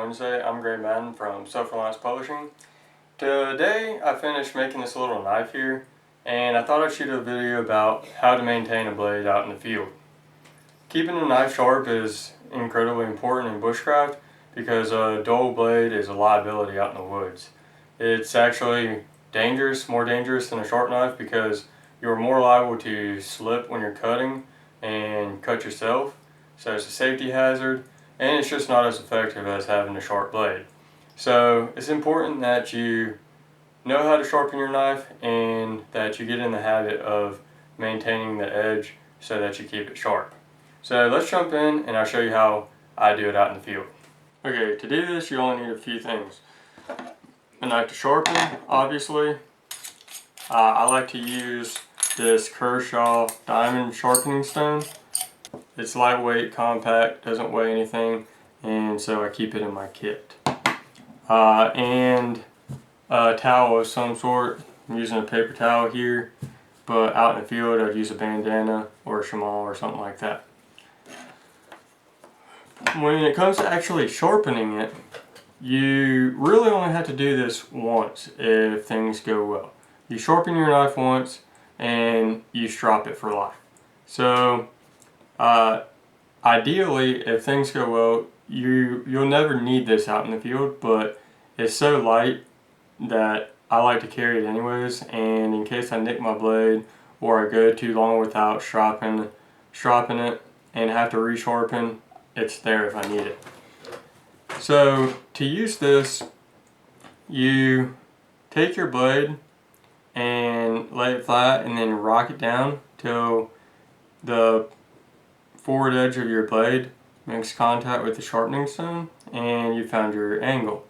Wednesday. I'm Gray Madden from Self Reliance Publishing. Today I finished making this little knife here, and I thought I'd shoot a video about how to maintain a blade out in the field. Keeping a knife sharp is incredibly important in bushcraft because a dull blade is a liability out in the woods. It's actually dangerous, more dangerous than a sharp knife, because you're more liable to slip when you're cutting and cut yourself. So it's a safety hazard, and it's just not as effective as having a sharp blade. So it's important that you know how to sharpen your knife and that you get in the habit of maintaining the edge so that you keep it sharp. So let's jump in and I'll show you how I do it out in the field. Okay, to do this you only need a few things. A knife to sharpen, obviously. I like to use this Kershaw diamond sharpening stone. It's lightweight, compact, doesn't weigh anything, and so I keep it in my kit. And a towel of some sort. I'm using a paper towel here, but out in the field I'd use a bandana or a shamal or something like that. When it comes to actually sharpening it, you really only have to do this once if things go well. You sharpen your knife once and you strop it for life. So ideally, if things go well, you'll never need this out in the field, but it's so light that I like to carry it anyways, and in case I nick my blade or I go too long without stropping it and have to resharpen, it's there if I need it. So to use this, you take your blade and lay it flat and then rock it down till the forward edge of your blade makes contact with the sharpening stone and you found your angle.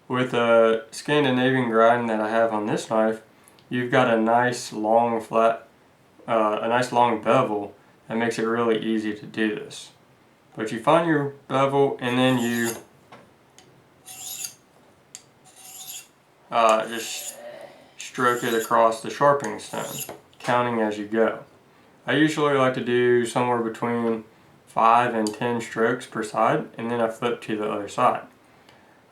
With a Scandinavian grinding that I have on this knife, you've got a nice long long bevel that makes it really easy to do this. But you find your bevel and then you just stroke it across the sharpening stone, counting as you go. I usually like to do somewhere between 5 and 10 strokes per side, and then I flip to the other side.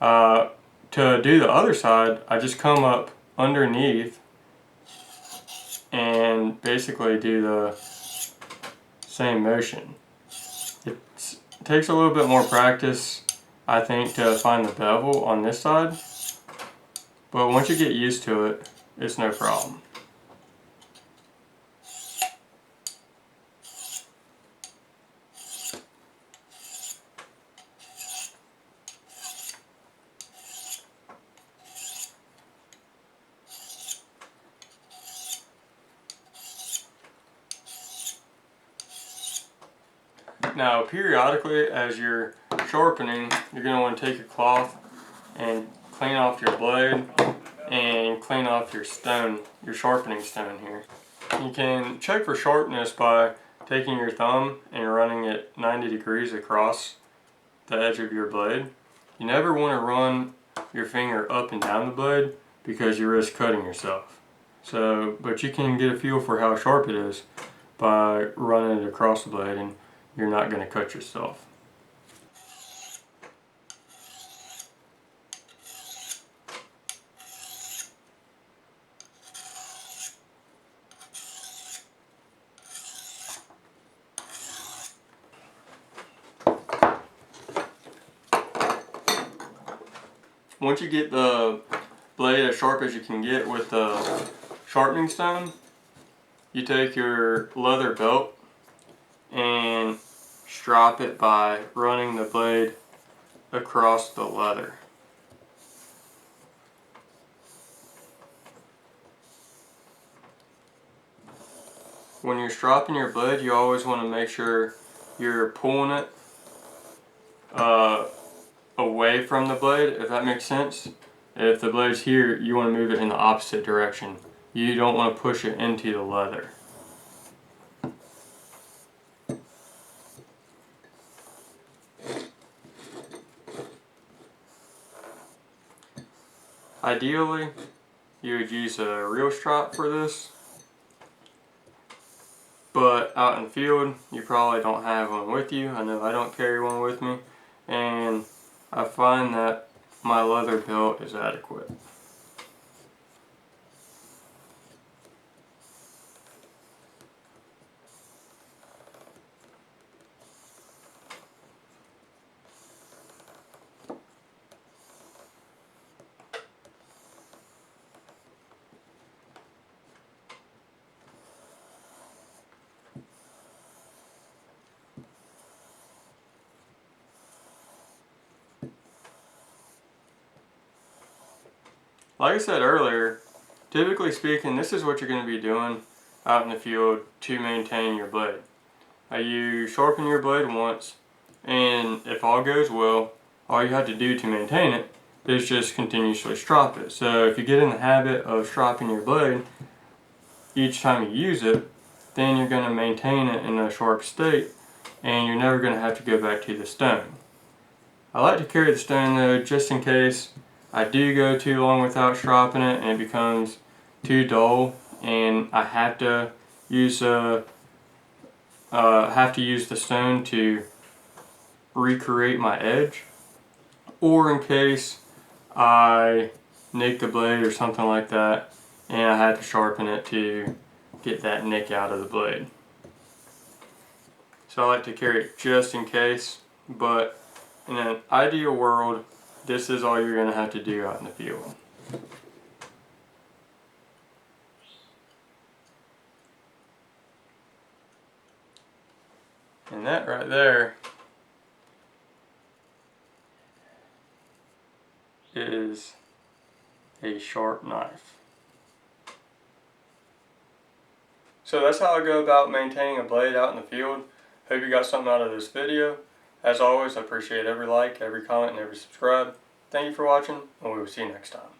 To do the other side, I just come up underneath and basically do the same motion. It takes a little bit more practice, I think, to find the bevel on this side, but once you get used to it, it's no problem. Now, periodically, as you're sharpening, you're going to want to take your cloth and clean off your blade and clean off your stone, your sharpening stone here. You can check for sharpness by taking your thumb and running it 90 degrees across the edge of your blade. You never want to run your finger up and down the blade because you risk cutting yourself. But you can get a feel for how sharp it is by running it across the blade, and you're not going to cut yourself. Once you get the blade as sharp as you can get with the sharpening stone, you take your leather belt and strop it by running the blade across the leather. When you're stropping your blade, you always want to make sure you're pulling it away from the blade, if that makes sense. If the blade's here, you want to move it in the opposite direction. You don't want to push it into the leather. Ideally, you would use a real strop for this, but out in the field, you probably don't have one with you. I know I don't carry one with me, and I find that my leather belt is adequate. Like I said earlier, typically speaking, this is what you're going to be doing out in the field to maintain your blade. You sharpen your blade once, and if all goes well, all you have to do to maintain it is just continuously strop it. So if you get in the habit of stropping your blade each time you use it, then you're going to maintain it in a sharp state, and you're never going to have to go back to the stone. I like to carry the stone though, just in case I do go too long without stropping it and it becomes too dull and I have to use the stone to recreate my edge, or in case I nick the blade or something like that and I had to sharpen it to get that nick out of the blade. So I like to carry it just in case, but in an ideal world, this is all you're going to have to do out in the field. And that right there is a sharp knife. So that's how I go about maintaining a blade out in the field. Hope you got something out of this video. As always, I appreciate every like, every comment, and every subscribe. Thank you for watching, and we will see you next time.